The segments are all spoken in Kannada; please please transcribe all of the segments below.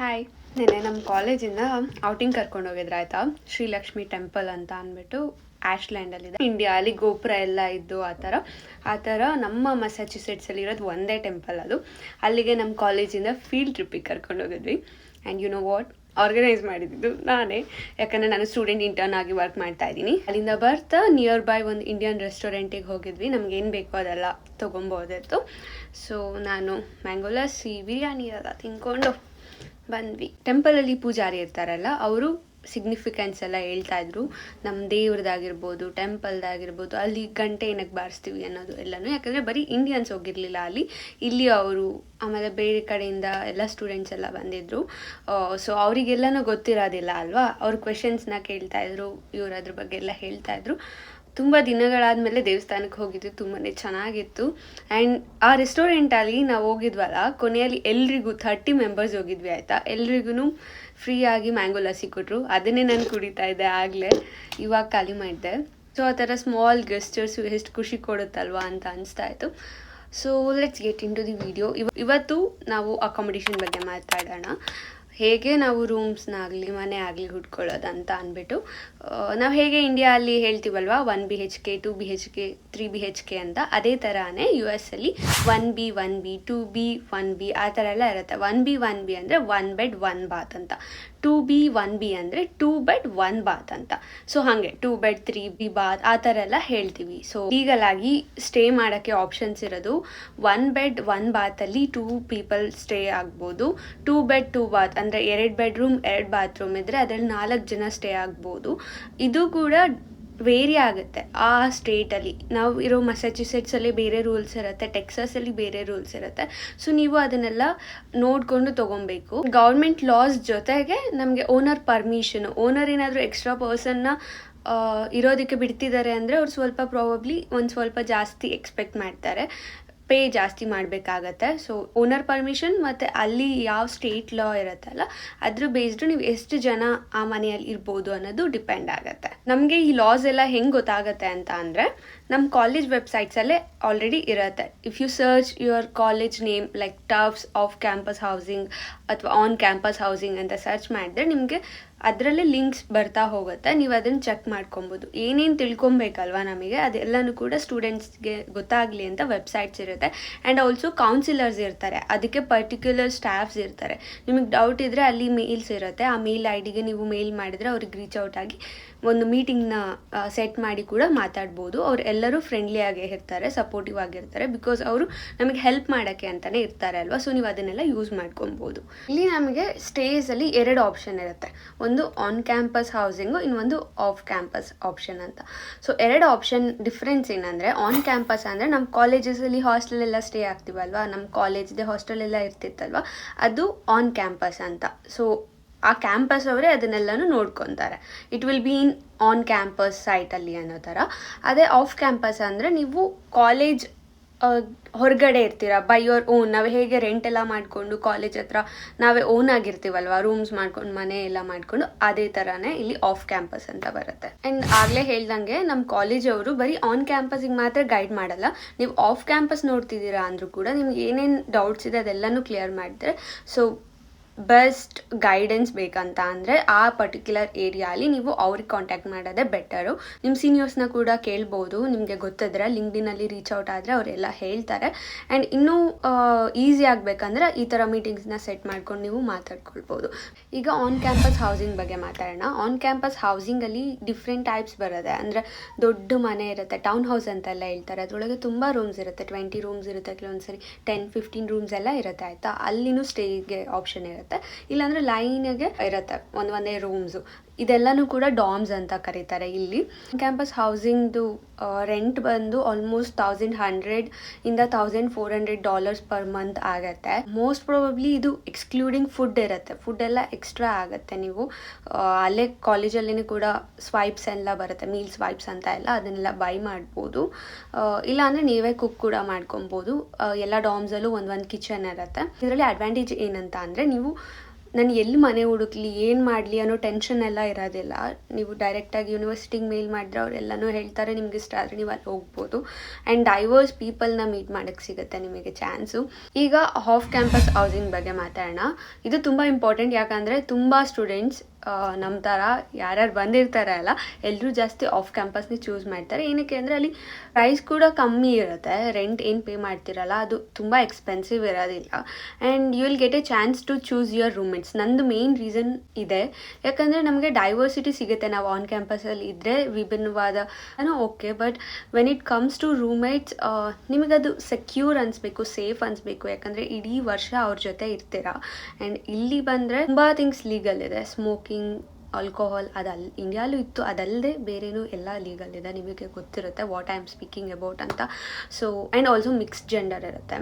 ಹಾಯ್, ನೆನ್ನೆ ನಮ್ಮ ಕಾಲೇಜಿಂದ ಔಟಿಂಗ್ ಕರ್ಕೊಂಡು ಹೋಗಿದ್ರು ಆಯಿತಾ. ಶ್ರೀಲಕ್ಷ್ಮಿ ಟೆಂಪಲ್ ಅಂತ ಅಂದ್ಬಿಟ್ಟು ಆಶ್ಲ್ಯಾಂಡಲ್ಲಿದೆ. ಇಂಡಿಯಾ ಅಲ್ಲಿ ಗೋಪುರ ಎಲ್ಲ ಇದ್ದು ಆ ಥರ ನಮ್ಮ ಮಸಾಚುಸೆಟ್ಸಲ್ಲಿ ಇರೋದು ಒಂದೇ ಟೆಂಪಲ್ ಅದು. ಅಲ್ಲಿಗೆ ನಮ್ಮ ಕಾಲೇಜಿಂದ ಫೀಲ್ಡ್ ಟ್ರಿಪ್ಪಿಗೆ ಕರ್ಕೊಂಡು ಹೋಗಿದ್ವಿ. And you know what, organise ಮಾಡಿದ್ದು ನಾನೇ, ಯಾಕಂದರೆ ನಾನು ಸ್ಟೂಡೆಂಟ್ ಇಂಟರ್ನ್ ಆಗಿ ವರ್ಕ್ ಮಾಡ್ತಾ ಇದ್ದೀನಿ. ಅಲ್ಲಿಂದ ಬರ್ತಾ ನಿಯರ್ ಬೈ ಒಂದು ಇಂಡಿಯನ್ ರೆಸ್ಟೋರೆಂಟಿಗೆ ಹೋಗಿದ್ವಿ. ನಮ್ಗೆ ಏನು ಬೇಕೋ ಅದೆಲ್ಲ ತೊಗೊಬೋದಿತ್ತು. ಸೊ ನಾನು ಮ್ಯಾಂಗೋ ಲಸ್ಸಿ, ಬಿರಿಯಾನಿ ಎಲ್ಲ ತಿನ್ಕೊಂಡು ಬಂದ್ವಿ. ಟೆಂಪಲಲ್ಲಿ ಪೂಜಾರಿ ಇರ್ತಾರಲ್ಲ, ಅವರು ಸಿಗ್ನಿಫಿಕೆನ್ಸ್ ಎಲ್ಲ ಹೇಳ್ತಾಯಿದ್ರು. ನಮ್ಮ ದೇವ್ರದ್ದಾಗಿರ್ಬೋದು, ಟೆಂಪಲ್ದಾಗಿರ್ಬೋದು, ಅಲ್ಲಿ ಗಂಟೆ ಏನಕ್ಕೆ ಬಾರಿಸ್ತೀವಿ ಅನ್ನೋದು ಎಲ್ಲನೂ. ಯಾಕಂದರೆ ಬರೀ ಇಂಡಿಯನ್ಸ್ ಹೋಗಿರಲಿಲ್ಲ ಇಲ್ಲಿ ಅವರು, ಆಮೇಲೆ ಬೇರೆ ಕಡೆಯಿಂದ ಎಲ್ಲ ಸ್ಟೂಡೆಂಟ್ಸ್ ಎಲ್ಲ ಬಂದಿದ್ದರು. ಸೊ ಅವರಿಗೆಲ್ಲನೂ ಗೊತ್ತಿರೋದಿಲ್ಲ ಅಲ್ವಾ, ಅವ್ರ ಕ್ವೆಶನ್ಸ್ನ ಕೇಳ್ತಾಯಿದ್ರು, ಇವ್ರು ಅದ್ರ ಬಗ್ಗೆ ಎಲ್ಲ ಹೇಳ್ತಾಯಿದ್ರು. ತುಂಬ ದಿನಗಳಾದಮೇಲೆ ದೇವಸ್ಥಾನಕ್ಕೆ ಹೋಗಿದ್ದು, ತುಂಬಾ ಚೆನ್ನಾಗಿತ್ತು. ಆ್ಯಂಡ್ ಆ ರೆಸ್ಟೋರೆಂಟಲ್ಲಿ ನಾವು ಹೋಗಿದ್ವಲ್ಲ, ಕೊನೆಯಲ್ಲಿ ಎಲ್ರಿಗೂ 30 ಮೆಂಬರ್ಸ್ ಹೋಗಿದ್ವಿ ಆಯಿತಾ. ಎಲ್ರಿಗೂ ಫ್ರೀಯಾಗಿ ಮ್ಯಾಂಗೋ ಲಸ್ಸಿ ಕೊಟ್ಟರು. ಅದನ್ನೇ ನಾನು ಕುಡಿತಾ ಇದ್ದೆ ಆಗಲೇ, ಇವಾಗ ಖಾಲಿ ಮಾಡಿದೆ. ಸೊ ಆ ಥರ ಸ್ಮಾಲ್ ಗೆಸ್ಟರ್ಸು ಎಷ್ಟು ಖುಷಿ ಕೊಡುತ್ತಲ್ವಾ ಅಂತ ಅನಿಸ್ತಾ ಇತ್ತು. So let's get into the video. ಇವತ್ತು ನಾವು ಅಕಾಮಿಡೇಷನ್ ಬಗ್ಗೆ ಮಾತಾಡೋಣ. ಹೇಗೆ ನಾವು ರೂಮ್ಸ್ನಾಗಲಿ ಮನೆ ಆಗಲಿ ಹುಡ್ಕೊಳ್ಳೋದಂತ ಅಂದ್ಬಿಟ್ಟು, ನಾವು ಹೇಗೆ ಇಂಡಿಯಾ ಅಲ್ಲಿ ಹೇಳ್ತೀವಲ್ವ 1 BHK 2 BHK 3 BHK ಅಂತ, ಅದೇ ಥರನೇ US ಅಲ್ಲಿ 1B 1B 2B 1B ಆ ಥರ ಎಲ್ಲ ಇರುತ್ತೆ. 1B 1B ಅಂದರೆ 1 ಬೆಡ್ 1 ಬಾತ್ ಅಂತ, 2B 1B ಅಂದರೆ 2 ಬೆಡ್ 1 ಬಾತ್ ಅಂತ. ಸೊ ಹಾಗೆ 2 ಬೆಡ್ 3B ಬಾತ್ ಆ ಥರ ಎಲ್ಲ ಹೇಳ್ತೀವಿ. ಸೊ ಲೀಗಲ್ ಆಗಿ ಸ್ಟೇ ಮಾಡೋಕ್ಕೆ ಆಪ್ಷನ್ಸ್ ಇರೋದು 1 ಬೆಡ್ 1 ಬಾತಲ್ಲಿ 2 ಪೀಪಲ್ ಸ್ಟೇ ಆಗ್ಬೋದು. 2 ಬೆಡ್ 2 ಬಾತ್ ಅಂದರೆ 2 ಬೆಡ್ರೂಮ್ 2 ಬಾತ್ರೂಮ್ ಇದ್ದರೆ ಅದರಲ್ಲಿ 4 ಜನ ಸ್ಟೇ ಆಗ್ಬೋದು. ಇದು ಕೂಡ ವೇರಿ ಆಗುತ್ತೆ ಆ ಸ್ಟೇಟಲ್ಲಿ. ನಾವು ಇರೋ ಮಸಾಚುಸೆಟ್ಸಲ್ಲಿ ಬೇರೆ ರೂಲ್ಸ್ ಇರುತ್ತೆ, ಟೆಕ್ಸಸಲ್ಲಿ ಬೇರೆ ರೂಲ್ಸ್ ಇರುತ್ತೆ. ಸೊ ನೀವು ಅದನ್ನೆಲ್ಲ ನೋಡಿಕೊಂಡು ತೊಗೊಬೇಕು. ಗೌರ್ಮೆಂಟ್ ಲಾಸ್ ಜೊತೆಗೆ ನಮಗೆ ಓನರ್ ಪರ್ಮಿಷನ್, ಓನರ್ ಏನಾದರೂ ಎಕ್ಸ್ಟ್ರಾ ಪರ್ಸನ್ನ ಇರೋದಕ್ಕೆ ಬಿಡ್ತಿದ್ದಾರೆ ಅಂದರೆ ಅವ್ರು ಸ್ವಲ್ಪ ಜಾಸ್ತಿ ಎಕ್ಸ್ಪೆಕ್ಟ್ ಮಾಡ್ತಾರೆ, ಪೇ ಜಾಸ್ತಿ ಮಾಡಬೇಕಾಗತ್ತೆ. ಸೊ ಓನರ್ ಪರ್ಮಿಷನ್ ಮತ್ತು ಅಲ್ಲಿ ಯಾವ ಸ್ಟೇಟ್ ಲಾ ಇರುತ್ತಲ್ಲ ಅದ್ರ ಬೇಸ್ಡು ನೀವು ಎಷ್ಟು ಜನ ಆ ಮನೆಯಲ್ಲಿ ಇರ್ಬೋದು ಅನ್ನೋದು ಡಿಪೆಂಡ್ ಆಗುತ್ತೆ. ನಮಗೆ ಈ ಲಾಸ್ ಎಲ್ಲ ಹೆಂಗೆ ಗೊತ್ತಾಗುತ್ತೆ ಅಂತ ಅಂದರೆ, ನಮ್ಮ ಕಾಲೇಜ್ ವೆಬ್ಸೈಟ್ಸಲ್ಲೇ ಆಲ್ರೆಡಿ ಇರುತ್ತೆ. If you search your college name like turfs off campus housing ಅಥವಾ ಆನ್ ಕ್ಯಾಂಪಸ್ ಹೌಸಿಂಗ್ ಅಂತ ಸರ್ಚ್ ಮಾಡಿದ್ರೆ ನಿಮಗೆ ಅದರಲ್ಲೇ ಲಿಂಕ್ಸ್ ಬರ್ತಾ ಹೋಗುತ್ತೆ. ನೀವು ಅದನ್ನು ಚೆಕ್ ಮಾಡ್ಕೊಬೋದು. ಏನೇನು ತಿಳ್ಕೊಬೇಕಲ್ವಾ ನಮಗೆ, ಅದೆಲ್ಲನೂ ಕೂಡ ಸ್ಟೂಡೆಂಟ್ಸ್ಗೆ ಗೊತ್ತಾಗಲಿ ಅಂತ ವೆಬ್ಸೈಟ್ಸ್ ಇರುತ್ತೆ. ಆ್ಯಂಡ್ ಆಲ್ಸೋ ಕೌನ್ಸಿಲರ್ಸ್ ಇರ್ತಾರೆ, ಅದಕ್ಕೆ ಪರ್ಟಿಕ್ಯುಲರ್ ಸ್ಟಾಫ್ಸ್ ಇರ್ತಾರೆ. ನಿಮಗೆ ಡೌಟ್ ಇದ್ದರೆ ಅಲ್ಲಿ ಮೇಲ್ಸ್ ಇರುತ್ತೆ, ಆ ಮೇಲ್ ಐಡಿಗೆ ನೀವು ಮೇಲ್ ಮಾಡಿದರೆ ಅವ್ರಿಗೆ ರೀಚ್ ಔಟ್ ಆಗಿ ಒಂದು ಮೀಟಿಂಗ್ನ ಸೆಟ್ ಮಾಡಿ ಕೂಡ ಮಾತಾಡ್ಬೋದು. ಅವ್ರು ಎಲ್ಲರೂ ಫ್ರೆಂಡ್ಲಿ ಆಗೇ ಇರ್ತಾರೆ, ಸಪೋರ್ಟಿವ್ ಆಗಿರ್ತಾರೆ, ಬಿಕಾಸ್ ಅವರು ನಮಗೆ ಹೆಲ್ಪ್ ಮಾಡೋಕ್ಕೆ ಅಂತಲೇ ಇರ್ತಾರೆ ಅಲ್ವಾ. ಸೊ ನೀವು ಅದನ್ನೆಲ್ಲ ಯೂಸ್ ಮಾಡ್ಕೊಬೋದು. ಇಲ್ಲಿ ನಮಗೆ ಸ್ಟೇಸಲ್ಲಿ 2 ಆಪ್ಷನ್ ಇರುತ್ತೆ, ಒಂದು ಆನ್ ಕ್ಯಾಂಪಸ್ ಹೌಸಿಂಗು, ಇನ್ನೊಂದು ಆಫ್ ಕ್ಯಾಂಪಸ್ ಆಪ್ಷನ್ ಅಂತ. ಸೊ 2 ಆಪ್ಷನ್ ಡಿಫ್ರೆನ್ಸ್ ಏನಂದರೆ, ಆನ್ ಕ್ಯಾಂಪಸ್ ಅಂದರೆ ನಮ್ಮ ಕಾಲೇಜಸಲ್ಲಿ ಹಾಸ್ಟೆಲೆಲ್ಲ ಸ್ಟೇ ಆಗ್ತೀವಲ್ವ, ನಮ್ಮ ಕಾಲೇಜ್ದೇ ಹಾಸ್ಟೆಲ್ ಎಲ್ಲ ಇರ್ತಿತ್ತಲ್ವ, ಅದು ಆನ್ ಕ್ಯಾಂಪಸ್ ಅಂತ. ಸೊ ಆ ಕ್ಯಾಂಪಸ್ ಅವರೇ ಅದನ್ನೆಲ್ಲನೂ ನೋಡ್ಕೊತಾರೆ. It will be in on campus ಸೈಟಲ್ಲಿ ಅನ್ನೋ ಥರ. ಅದೇ ಆಫ್ ಕ್ಯಾಂಪಸ್ ಅಂದರೆ ನೀವು ಕಾಲೇಜ್ ಹೊರಗಡೆ ಇರ್ತೀರ, ಬೈ ಯೋರ್ ಓನ್. ನಾವು ಹೇಗೆ ರೆಂಟ್ ಎಲ್ಲ ಮಾಡಿಕೊಂಡು ಕಾಲೇಜ್ ಹತ್ರ ನಾವೇ ಓನ್ ಆಗಿರ್ತೀವಲ್ವ, ರೂಮ್ಸ್ ಮಾಡ್ಕೊಂಡು ಮನೆ ಎಲ್ಲ ಮಾಡಿಕೊಂಡು, ಅದೇ ಥರನೇ ಇಲ್ಲಿ ಆಫ್ ಕ್ಯಾಂಪಸ್ ಅಂತ ಬರುತ್ತೆ. ಆ್ಯಂಡ್ ಆಗಲೇ ಹೇಳ್ದಂಗೆ ನಮ್ಮ ಕಾಲೇಜವರು ಬರೀ ಆನ್ ಕ್ಯಾಂಪಸಿಗೆ ಮಾತ್ರ ಗೈಡ್ ಮಾಡಲ್ಲ. ನೀವು ಆಫ್ ಕ್ಯಾಂಪಸ್ ನೋಡ್ತಿದ್ದೀರಾ ಅಂದರೂ ಕೂಡ ನಿಮ್ಗೆ ಏನೇನು ಡೌಟ್ಸ್ ಇದೆ ಅದೆಲ್ಲನೂ ಕ್ಲಿಯರ್ ಮಾಡಿದ್ರೆ, ಸೊ ಬೆಸ್ಟ್ ಗೈಡೆನ್ಸ್ ಬೇಕಂತ ಅಂದರೆ ಆ ಪರ್ಟಿಕ್ಯುಲರ್ ಏರಿಯಾಲಿ ನೀವು ಅವ್ರಿಗೆ ಕಾಂಟ್ಯಾಕ್ಟ್ ಮಾಡೋದೇ ಬೆಟರು. ನಿಮ್ಮ ಸೀನಿಯರ್ಸ್ನ ಕೂಡ ಕೇಳ್ಬೋದು, ನಿಮಗೆ ಗೊತ್ತಿದ್ರೆ ಲಿಂಕ್ಡಿನಲ್ಲಿ ರೀಚ್ ಔಟ್ ಆದರೆ ಅವರೆಲ್ಲ ಹೇಳ್ತಾರೆ. ಆ್ಯಂಡ್ ಇನ್ನೂ ಈಸಿ ಆಗಬೇಕಂದ್ರೆ ಈ ಥರ ಮೀಟಿಂಗ್ಸ್ನ ಸೆಟ್ ಮಾಡ್ಕೊಂಡು ನೀವು ಮಾತಾಡ್ಕೊಳ್ಬೋದು. ಈಗ ಆನ್ ಕ್ಯಾಂಪಸ್ ಹೌಸಿಂಗ್ ಬಗ್ಗೆ ಮಾತಾಡೋಣ. ಆನ್ ಕ್ಯಾಂಪಸ್ ಹೌಸಿಂಗಲ್ಲಿ ಡಿಫ್ರೆಂಟ್ ಟೈಪ್ಸ್ ಬರುತ್ತೆ. ಅಂದರೆ ದೊಡ್ಡ ಮನೆ ಇರುತ್ತೆ, ಟೌನ್ ಹೌಸ್ ಅಂತೆಲ್ಲ ಹೇಳ್ತಾರೆ. ಅದರೊಳಗೆ ತುಂಬ ರೂಮ್ಸ್ ಇರುತ್ತೆ, 20 ರೂಮ್ಸ್ ಇರುತ್ತೆ, ಕೆಲವೊಂದ್ಸರಿ 10-15 ರೂಮ್ಸ್ ಎಲ್ಲ ಇರುತ್ತೆ ಆಯಿತಾ. ಅಲ್ಲಿನೂ ಸ್ಟೇಗೆ ಆಪ್ಷನ್ ಇರುತ್ತೆ, ಇಲ್ಲಾಂದ್ರೆ ಲೈನ್ಗೆ ಇರುತ್ತೆ ಒಂದೇ ರೂಮ್ಸು. ಇದೆಲ್ಲನೂ ಕೂಡ ಡಾಮ್ಸ್ ಅಂತ ಕರೀತಾರೆ ಇಲ್ಲಿ. ಕ್ಯಾಂಪಸ್ ಹೌಸಿಂಗ್ದು ರೆಂಟ್ ಬಂದು ಆಲ್ಮೋಸ್ಟ್ $1,100 ಇಂದ $1,400 ಪರ್ ಮಂತ್ ಆಗುತ್ತೆ. ಮೋಸ್ಟ್ ಪ್ರಾಬಬ್ಲಿ ಇದು ಎಕ್ಸ್ಕ್ಲೂಡಿಂಗ್ ಫುಡ್ ಇರುತ್ತೆ, ಫುಡ್ ಎಲ್ಲ ಎಕ್ಸ್ಟ್ರಾ ಆಗುತ್ತೆ. ನೀವು ಅಲ್ಲೇ ಕಾಲೇಜಲ್ಲಿನೂ ಕೂಡ ಸ್ವೈಪ್ಸ್ ಎಲ್ಲ ಬರುತ್ತೆ, ಮೀಲ್ ಸ್ವೈಪ್ಸ್ ಅಂತ ಎಲ್ಲ, ಅದನ್ನೆಲ್ಲ ಬೈ ಮಾಡ್ಬೋದು. ಇಲ್ಲಾಂದರೆ ನೀವೇ ಕುಕ್ ಕೂಡ ಮಾಡ್ಕೊಬೋದು. ಎಲ್ಲ ಡಾಮ್ಸಲ್ಲೂ ಒಂದೊಂದು ಕಿಚನ್ ಇರುತ್ತೆ. ಇದರಲ್ಲಿ ಅಡ್ವಾಂಟೇಜ್ ಏನಂತ ಅಂದರೆ, ನೀವು ನಾನು ಎಲ್ಲಿ ಮನೆ ಹುಡುಕ್ಲಿ ಏನು ಮಾಡಲಿ ಅನ್ನೋ ಟೆನ್ಷನ್ ಎಲ್ಲ ಇರೋದಿಲ್ಲ. ನೀವು ಡೈರೆಕ್ಟಾಗಿ ಯೂನಿವರ್ಸಿಟಿಗೆ ಮೇಲ್ ಮಾಡಿದ್ರೆ ಅವರೆಲ್ಲನೂ ಹೇಳ್ತಾರೆ, ನಿಮ್ಗೆ ಇಷ್ಟ ಆದರೆ ನೀವು ಅಲ್ಲಿ ಹೋಗ್ಬೋದು. ಆ್ಯಂಡ್ ಡೈವರ್ಸ್ ಪೀಪಲ್ನ ಮೀಟ್ ಮಾಡೋಕ್ಕೆ ಸಿಗುತ್ತೆ ನಿಮಗೆ ಚಾನ್ಸು. ಈಗ ಆಫ್ ಕ್ಯಾಂಪಸ್ ಹೌಸಿಂಗ್ ಬಗ್ಗೆ ಮಾತಾಡೋಣ. ಇದು ತುಂಬ ಇಂಪಾರ್ಟೆಂಟ್, ಯಾಕಂದರೆ ತುಂಬ ಸ್ಟೂಡೆಂಟ್ಸ್ ನಮ್ಮ ಥರ ಯಾರ್ಯಾರು ಬಂದಿರ್ತಾರೆ ಅಲ್ಲ, ಎಲ್ಲರೂ ಜಾಸ್ತಿ ಆಫ್ ಕ್ಯಾಂಪಸ್ನೇ ಚೂಸ್ ಮಾಡ್ತಾರೆ. ಏನಕ್ಕೆ ಅಂದರೆ ಅಲ್ಲಿ ಪ್ರೈಸ್ ಕೂಡ ಕಮ್ಮಿ ಇರುತ್ತೆ. ರೆಂಟ್ ಏನು ಪೇ ಮಾಡ್ತಿರಲ್ಲ ಅದು ತುಂಬ ಎಕ್ಸ್ಪೆನ್ಸಿವ್ ಇರೋದಿಲ್ಲ. And you will get a chance to choose your roommates. ನಂದು ಮೇನ್ ರೀಸನ್ ಇದೆ, ಯಾಕಂದರೆ ನಮಗೆ ಡೈವರ್ಸಿಟಿ ಸಿಗುತ್ತೆ. ನಾವು ಆನ್ ಕ್ಯಾಂಪಸಲ್ಲಿ ಇದ್ದರೆ ವಿಭಿನ್ನವಾದ okay, but when it comes to roommates ನಿಮಗದು ಸೆಕ್ಯೂರ್ ಅನಿಸ್ಬೇಕು, ಸೇಫ್ ಅನಿಸ್ಬೇಕು. ಯಾಕಂದರೆ ಇಡೀ ವರ್ಷ ಅವ್ರ ಜೊತೆ ಇರ್ತೀರಾ. ಆ್ಯಂಡ್ ಇಲ್ಲಿ ಬಂದರೆ ತುಂಬ ಥಿಂಗ್ಸ್ ಲೀಗಲ್ ಇದೆ. ಸ್ಮೋಕಿಂಗ್, ಆಲ್ಕೋಹಾಲ್ ಇಂಡಿಯಾಲೂ ಇತ್ತು, ಅದಲ್ಲದೆ ಬೇರೆನೂ ಎಲ್ಲ ಲೀಗಲ್ ಇದೆ. ನಿಮಗೆ ಗೊತ್ತಿರುತ್ತೆ what I am speaking about ಅಂತ. So and also mixed gender ಇರುತ್ತೆ.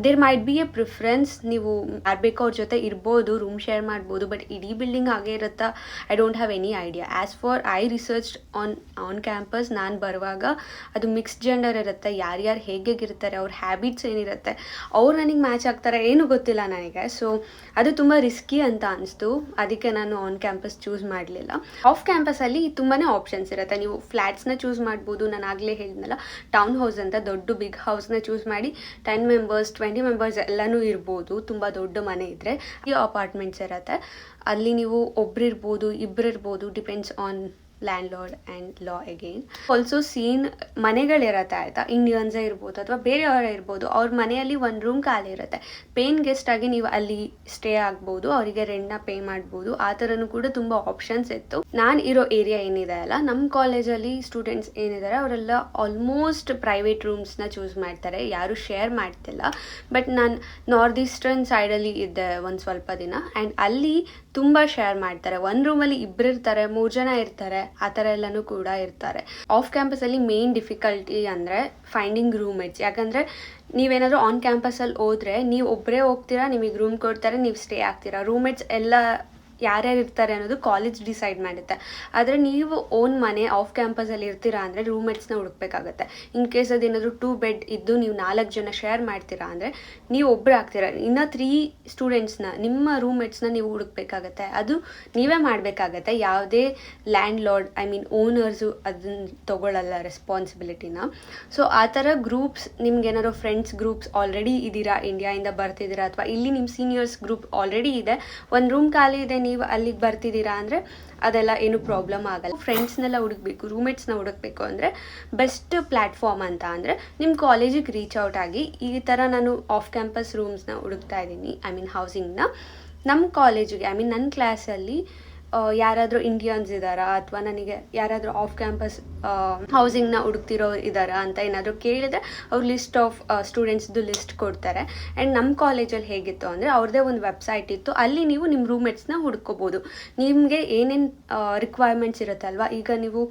There might be a preference, ನೀವು ಯಾರು ಬೇಕೋ ಅವ್ರ ಜೊತೆ ಇರ್ಬೋದು, ರೂಮ್ ಶೇರ್ ಮಾಡ್ಬೋದು, ಬಟ್ ಇಡೀ ಬಿಲ್ಡಿಂಗ್ ಹಾಗೆ ಇರುತ್ತಾ, I don't have any idea. As far I research on campus, ನಾನು ಬರುವಾಗ ಅದು ಮಿಕ್ಸ್ಡ್ ಜೆಂಡರ್ ಇರುತ್ತೆ. ಯಾರ್ಯಾರು ಹೇಗಿರ್ತಾರೆ, ಅವ್ರ ಹ್ಯಾಬಿಟ್ಸ್ ಏನಿರುತ್ತೆ, ಅವ್ರು ನನಗೆ ಮ್ಯಾಚ್ ಆಗ್ತಾರೆ ಏನೂ ಗೊತ್ತಿಲ್ಲ ನನಗೆ. ಸೊ ಅದು ತುಂಬ ರಿಸ್ಕಿ ಅಂತ ಅನಿಸ್ತು, ಅದಕ್ಕೆ ನಾನು ಆನ್ ಕ್ಯಾಂಪಸ್ ಚೂಸ್ ಮಾಡಲಿಲ್ಲ. ಆಫ್ ಕ್ಯಾಂಪಸಲ್ಲಿ ತುಂಬಾ ಆಪ್ಷನ್ಸ್ ಇರುತ್ತೆ. ನೀವು ಫ್ಲ್ಯಾಟ್ಸ್ನ ಚೂಸ್ ಮಾಡ್ಬೋದು. ನಾನು ಆಗಲೇ ಹೇಳಿದ್ನಲ್ಲ, ಟೌನ್ ಹೌಸ್ ಅಂತ ದೊಡ್ಡ ಬಿಗ್ ಹೌಸ್ನ ಚೂಸ್ ಮಾಡಿ 10 ಮೆಂಬರ್ಸ್ 20 ಮೆಂಬರ್ಸ್ ಎಲ್ಲನೂ ಇರ್ಬೋದು. ತುಂಬ ದೊಡ್ಡ ಮನೆ ಇದ್ದರೆ ಈ ಅಪಾರ್ಟ್ಮೆಂಟ್ಸ್ ಇರುತ್ತೆ. ಅಲ್ಲಿ ನೀವು ಒಬ್ರಿರ್ಬೋದು, ಇಬ್ಬರಿರ್ಬೋದು, depends on landlord and law again. Also seen ಮನೆಗಳಿರತ್ತೆ ಆಯಿತಾ, ಇಂಡಿಯನ್ಸೇ ಇರ್ಬೋದು ಅಥವಾ ಬೇರೆಯವರೇ ಇರ್ಬೋದು, ಅವ್ರ ಮನೆಯಲ್ಲಿ ಒಂದು ರೂಮ್ ಖಾಲಿ ಇರುತ್ತೆ. ಪೇನ್ ಗೆಸ್ಟ್ ಆಗಿ ನೀವು ಅಲ್ಲಿ ಸ್ಟೇ ಆಗ್ಬೋದು, ಅವರಿಗೆ ರೆಂಟ್ನ ಪೇ ಮಾಡ್ಬೋದು. ಆ ಥರನೂ ಕೂಡ ತುಂಬ ಆಪ್ಷನ್ಸ್ ಇತ್ತು. ನಾನು ಇರೋ ಏರಿಯಾ ಏನಿದೆ ಅಲ್ಲ, ನಮ್ಮ ಕಾಲೇಜಲ್ಲಿ ಸ್ಟೂಡೆಂಟ್ಸ್ ಏನಿದ್ದಾರೆ ಅವರೆಲ್ಲ ಆಲ್ಮೋಸ್ಟ್ ಪ್ರೈವೇಟ್ ರೂಮ್ಸ್ನ ಚೂಸ್ ಮಾಡ್ತಾರೆ, ಯಾರು ಶೇರ್ ಮಾಡ್ತಿಲ್ಲ. ಬಟ್ ನಾನು ನಾರ್ತ್ ಈಸ್ಟರ್ನ್ ಸೈಡಲ್ಲಿ ಇದ್ದೆ ಒಂದು ಸ್ವಲ್ಪ ದಿನ, ಆ್ಯಂಡ್ ಅಲ್ಲಿ ತುಂಬ ಶೇರ್ ಮಾಡ್ತಾರೆ. ಒಂದು ರೂಮಲ್ಲಿ ಇಬ್ಬರು ಇರ್ತಾರೆ, 3 ಜನ ಇರ್ತಾರೆ, ಆ ಥರ ಎಲ್ಲನೂ ಕೂಡ ಇರ್ತಾರೆ. ಆಫ್ ಕ್ಯಾಂಪಸಲ್ಲಿ ಮೇನ್ ಡಿಫಿಕಲ್ಟಿ ಅಂದರೆ ಫೈಂಡಿಂಗ್ ರೂಮ್ಮೇಟ್ಸ್. ಯಾಕಂದರೆ ನೀವೇನಾದರೂ ಆನ್ ಕ್ಯಾಂಪಸಲ್ಲಿ ಹೋದರೆ ನೀವು ಒಬ್ಬರೇ ಹೋಗ್ತೀರಾ, ನಿಮಗೆ ರೂಮ್ ಕೊಡ್ತಾರೆ, ನೀವು ಸ್ಟೇ ಆಗ್ತೀರಾ. ರೂಮ್ಮೇಟ್ಸ್ ಎಲ್ಲ ಯಾರ್ಯಾರು ಇರ್ತಾರೆ ಅನ್ನೋದು ಕಾಲೇಜ್ ಡಿಸೈಡ್ ಮಾಡುತ್ತೆ. ಆದರೆ ನೀವು ಓನ್ ಮನೆ ಆಫ್ ಕ್ಯಾಂಪಸಲ್ಲಿ ಇರ್ತೀರಾ ಅಂದರೆ ರೂಮ್ಮೇಟ್ಸ್ನ ಹುಡುಕ್ಬೇಕಾಗತ್ತೆ. ಇನ್ ಕೇಸ್ ಅದೇನಾದರೂ 2 ಬೆಡ್ ಇದ್ದು ನೀವು 4 ಜನ ಶೇರ್ ಮಾಡ್ತೀರಾ ಅಂದರೆ ನೀವು ಒಬ್ಬರು ಆಗ್ತೀರಾ, ಇನ್ನು 3 ಸ್ಟೂಡೆಂಟ್ಸ್ನ, ನಿಮ್ಮ ರೂಮ್ಮೇಟ್ಸ್ನ ನೀವು ಹುಡುಕ್ಬೇಕಾಗತ್ತೆ. ಅದು ನೀವೇ ಮಾಡಬೇಕಾಗತ್ತೆ. ಯಾವುದೇ land lord, I mean owners ಅದನ್ನು ತೊಗೊಳ್ಳಲ್ಲ ರೆಸ್ಪಾನ್ಸಿಬಿಲಿಟಿನ. ಸೊ ಆ ಥರ ಗ್ರೂಪ್ಸ್, ನಿಮ್ಗೇನಾದ್ರು ಫ್ರೆಂಡ್ಸ್ ಗ್ರೂಪ್ಸ್ ಆಲ್ರೆಡಿ ಇದ್ದೀರಾ, ಇಂಡಿಯಾಯಿಂದ ಬರ್ತಿದ್ದೀರಾ, ಅಥವಾ ಇಲ್ಲಿ ನಿಮ್ಮ ಸೀನಿಯರ್ಸ್ ಗ್ರೂಪ್ ಆಲ್ರೆಡಿ ಇದೆ, ಒಂದು ರೂಮ್ ಖಾಲಿ ಇದೆ, ನೀವು ಅಲ್ಲಿಗೆ ಬರ್ತಿದ್ದೀರಾ ಅಂದರೆ ಅದೆಲ್ಲ ಏನು ಪ್ರಾಬ್ಲಮ್ ಆಗಲ್ಲ. ಫ್ರೆಂಡ್ಸ್ನೆಲ್ಲ ಹುಡುಕ್ಬೇಕು, ರೂಮ್ಮೇಟ್ಸ್ನ ಹುಡುಕ್ಬೇಕು ಅಂದರೆ ಬೆಸ್ಟ್ ಪ್ಲ್ಯಾಟ್ಫಾರ್ಮ್ ಅಂತ ಅಂದರೆ ನಿಮ್ಮ ಕಾಲೇಜಿಗೆ ರೀಚ್ ಔಟ್ ಆಗಿ, ಈ ಥರ ನಾನು ಆಫ್ ಕ್ಯಾಂಪಸ್ ರೂಮ್ಸ್ನ ಹುಡುಕ್ತಾ ಇದ್ದೀನಿ, ಐ ಮೀನ್ ಹೌಸಿಂಗ್ನ. ನಮ್ಮ ಕಾಲೇಜಿಗೆ, ಐ ಮೀನ್ ನನ್ನ ಕ್ಲಾಸಲ್ಲಿ ಯಾರಾದರೂ ಇಂಡಿಯನ್ಸ್ ಇದ್ದಾರಾ, ಅಥವಾ ನನಗೆ ಯಾರಾದರೂ ಆಫ್ ಕ್ಯಾಂಪಸ್ ಹೌಸಿಂಗ್ನ ಹುಡುಕ್ತಿರೋ ಇದ್ದಾರಾ ಅಂತ ಏನಾದರೂ ಕೇಳಿದರೆ ಅವ್ರು ಲಿಸ್ಟ್ ಆಫ್ ಸ್ಟೂಡೆಂಟ್ಸ್ದು ಲಿಸ್ಟ್ ಕೊಡ್ತಾರೆ. ಆ್ಯಂಡ್ ನಮ್ಮ ಕಾಲೇಜಲ್ಲಿ ಹೇಗಿತ್ತು ಅಂದರೆ ಅವ್ರದ್ದೇ ಒಂದು ವೆಬ್ಸೈಟ್ ಇತ್ತು, ಅಲ್ಲಿ ನೀವು ನಿಮ್ಮ ರೂಮ್ಮೇಟ್ಸ್ನ ಹುಡ್ಕೋಬೋದು. ನಿಮಗೆ ಏನೇನು ರಿಕ್ವೈರ್ಮೆಂಟ್ಸ್ ಇರುತ್ತಲ್ವ, ಈಗ ನೀವು